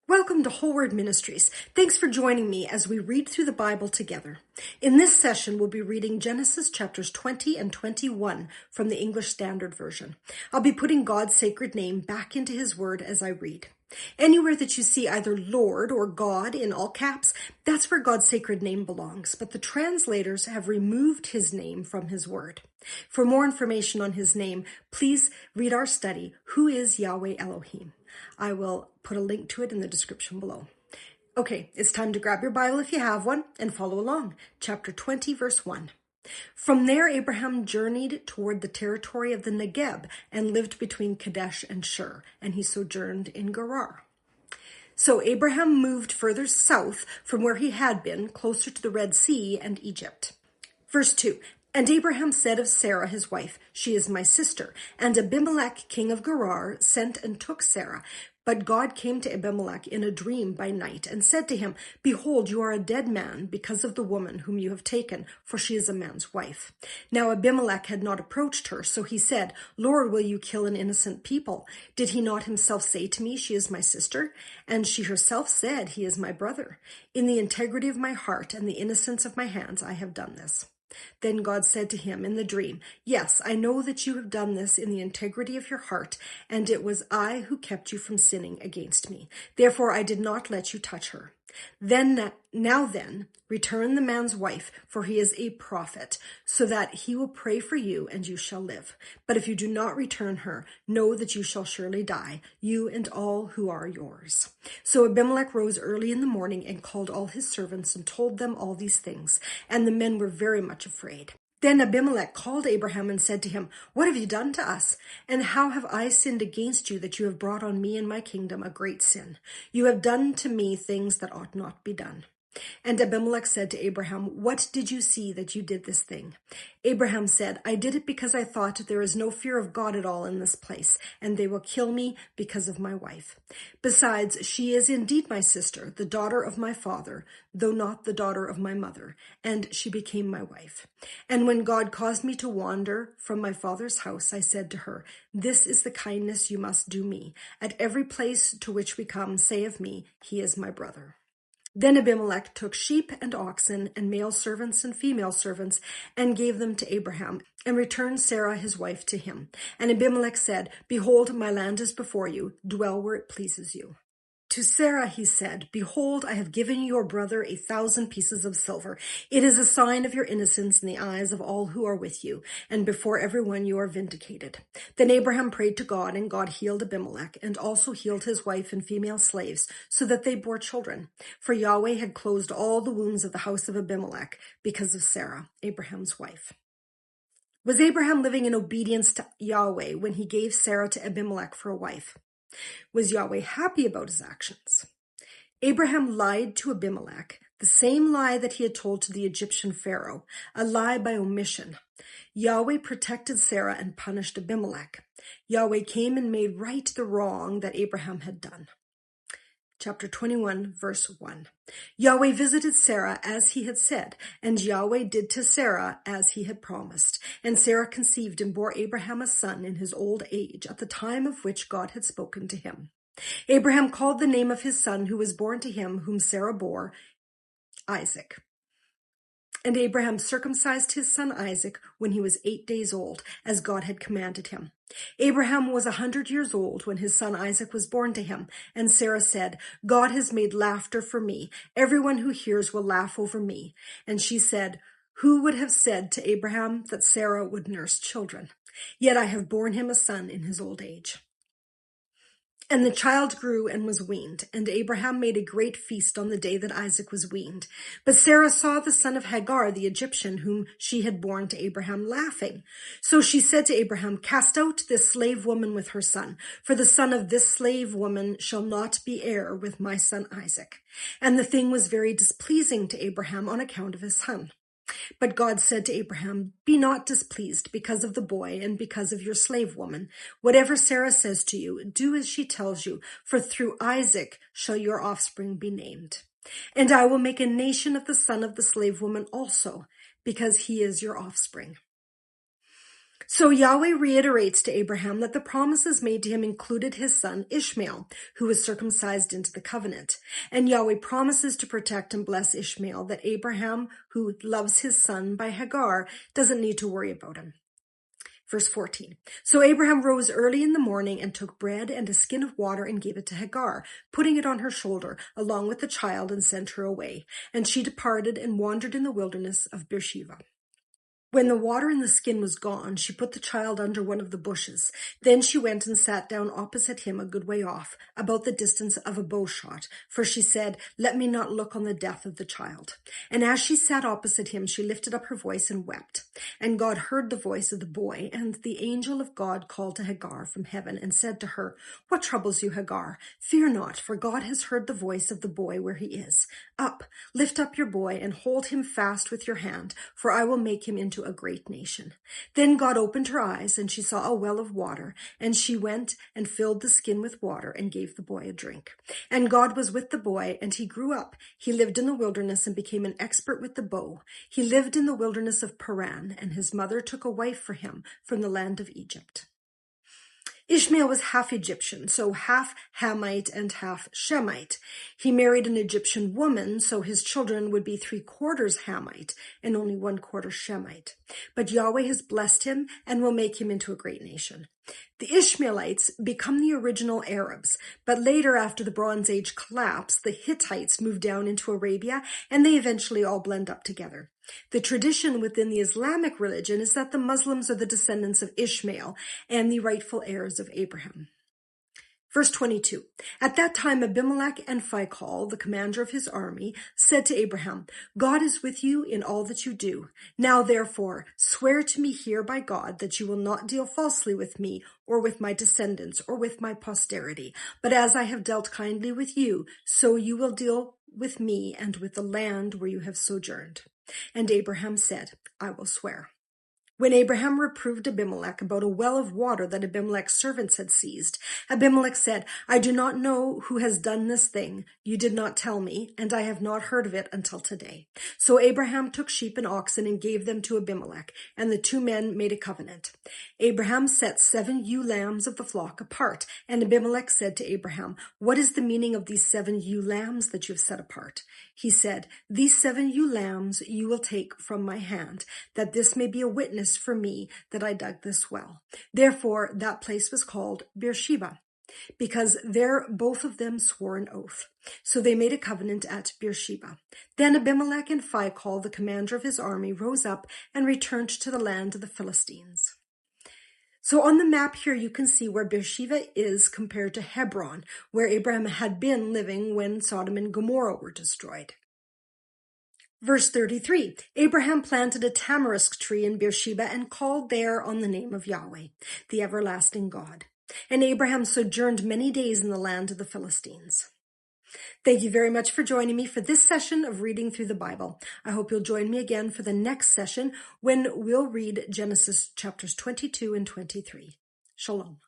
Welcome to Whole Word Ministries. Thanks for joining me as we read through the Bible together. In this session, we'll be reading Genesis chapters 20 and 21 from the English Standard Version. I'll be putting God's sacred name back into his word as I read. Anywhere that you see either Lord or God in all caps, that's where God's sacred name belongs, but the translators have removed his name from his word. For more information on his name, please read our study, Who is Yahweh Elohim? I will put a link to it in the description below. Okay, it's time to grab your Bible if you have one and follow along. Chapter 20, verse 1. From there, Abraham journeyed toward the territory of the Negeb and lived between Kadesh and Shur, and he sojourned in Gerar. So Abraham moved further south from where he had been, closer to the Red Sea and Egypt. Verse 2. And Abraham said of Sarah his wife, She is my sister. And Abimelech king of Gerar sent and took Sarah. But God came to Abimelech in a dream by night and said to him, Behold, you are a dead man because of the woman whom you have taken, for she is a man's wife. Now Abimelech had not approached her, so he said, Lord, will you kill an innocent people? Did he not himself say to me, She is my sister? And she herself said, He is my brother. In the integrity of my heart and the innocence of my hands, I have done this. Then God said to him in the dream, Yes, I know that you have done this in the integrity of your heart, and it was I who kept you from sinning against me. Therefore I did not let you touch her. Now then, return the man's wife, for he is a prophet, so that he will pray for you and you shall live. But if you do not return her, know that you shall surely die, you and all who are yours. So Abimelech rose early in the morning and called all his servants and told them all these things, and the men were very much afraid. Then Abimelech called Abraham and said to him, What have you done to us? And how have I sinned against you that you have brought on me and my kingdom a great sin? You have done to me things that ought not be done. And Abimelech said to Abraham, What did you see that you did this thing? Abraham said, I did it because I thought there is no fear of God at all in this place, and they will kill me because of my wife. Besides, she is indeed my sister, the daughter of my father, though not the daughter of my mother, and she became my wife. And when God caused me to wander from my father's house, I said to her, This is the kindness you must do me. At every place to which we come, say of me, He is my brother. Then Abimelech took sheep and oxen and male servants and female servants and gave them to Abraham and returned Sarah his wife to him. And Abimelech said, Behold, my land is before you. Dwell where it pleases you. To Sarah he said, Behold, I have given your brother 1,000 pieces of silver. It is a sign of your innocence in the eyes of all who are with you, and before everyone you are vindicated. Then Abraham prayed to God, and God healed Abimelech, and also healed his wife and female slaves, so that they bore children. For Yahweh had closed all the wombs of the house of Abimelech because of Sarah, Abraham's wife. Was Abraham living in obedience to Yahweh when he gave Sarah to Abimelech for a wife? Was Yahweh happy about his actions? Abraham lied to Abimelech, the same lie that he had told to the Egyptian Pharaoh, a lie by omission. Yahweh protected Sarah and punished Abimelech. Yahweh came and made right the wrong that Abraham had done. Chapter 21, verse 1. Yahweh visited Sarah as he had said, and Yahweh did to Sarah as he had promised. And Sarah conceived and bore Abraham a son in his old age, at the time of which God had spoken to him. Abraham called the name of his son who was born to him, whom Sarah bore, Isaac. And Abraham circumcised his son Isaac when he was 8 days old, as God had commanded him. Abraham was 100 years old when his son Isaac was born to him, and Sarah said, God has made laughter for me. Everyone who hears will laugh over me. And she said, Who would have said to Abraham that Sarah would nurse children? Yet I have borne him a son in his old age. And the child grew and was weaned, and Abraham made a great feast on the day that Isaac was weaned. But Sarah saw the son of Hagar, the Egyptian, whom she had borne to Abraham, laughing. So she said to Abraham, Cast out this slave woman with her son, for the son of this slave woman shall not be heir with my son Isaac. And the thing was very displeasing to Abraham on account of his son. But God said to Abraham, Be not displeased because of the boy and because of your slave woman. Whatever Sarah says to you, do as she tells you, for through Isaac shall your offspring be named. And I will make a nation of the son of the slave woman also, because he is your offspring. So Yahweh reiterates to Abraham that the promises made to him included his son Ishmael, who was circumcised into the covenant. And Yahweh promises to protect and bless Ishmael, that Abraham, who loves his son by Hagar, doesn't need to worry about him. Verse 14. So Abraham rose early in the morning and took bread and a skin of water and gave it to Hagar, putting it on her shoulder, along with the child, and sent her away. And she departed and wandered in the wilderness of Beersheba. When the water in the skin was gone, she put the child under one of the bushes. Then she went and sat down opposite him a good way off, about the distance of a bow shot, for she said, "Let me not look on the death of the child." And as she sat opposite him, she lifted up her voice and wept. And God heard the voice of the boy, and the angel of God called to Hagar from heaven and said to her, "What troubles you, Hagar? Fear not, for God has heard the voice of the boy where he is. Up, lift up your boy and hold him fast with your hand, for I will make him into a great nation." Then God opened her eyes, and she saw a well of water, and she went and filled the skin with water and gave the boy a drink. And God was with the boy, and he grew up. He lived in the wilderness and became an expert with the bow. He lived in the wilderness of Paran, and his mother took a wife for him from the land of Egypt. Ishmael was half Egyptian, so half Hamite and half Shemite. He married an Egyptian woman, so his children would be 3/4 Hamite and only 1/4 Shemite. But Yahweh has blessed him and will make him into a great nation. The Ishmaelites become the original Arabs, but later, after the Bronze Age collapsed, the Hittites moved down into Arabia, and they eventually all blend up together. The tradition within the Islamic religion is that the Muslims are the descendants of Ishmael and the rightful heirs of Abraham. Verse 22. At that time, Abimelech and Phicol, the commander of his army, said to Abraham, "God is with you in all that you do. Now, therefore, swear to me here by God that you will not deal falsely with me or with my descendants or with my posterity. But as I have dealt kindly with you, so you will deal with me and with the land where you have sojourned." And Abraham said, "I will swear." When Abraham reproved Abimelech about a well of water that Abimelech's servants had seized, Abimelech said, "I do not know who has done this thing. You did not tell me, and I have not heard of it until today." So Abraham took sheep and oxen and gave them to Abimelech, and the two men made a covenant. Abraham set 7 ewe lambs of the flock apart, and Abimelech said to Abraham, "What is the meaning of these 7 ewe lambs that you have set apart?" He said, "These 7 ewe lambs you will take from my hand, that this may be a witness for me that I dug this well." Therefore, that place was called Beersheba, because there both of them swore an oath. So they made a covenant at Beersheba. Then Abimelech and Phicol, the commander of his army, rose up and returned to the land of the Philistines. So on the map here, you can see where Beersheba is compared to Hebron, where Abraham had been living when Sodom and Gomorrah were destroyed. Verse 33, Abraham planted a tamarisk tree in Beersheba and called there on the name of Yahweh, the everlasting God. And Abraham sojourned many days in the land of the Philistines. Thank you very much for joining me for this session of reading through the Bible. I hope you'll join me again for the next session when we'll read Genesis chapters 22 and 23. Shalom.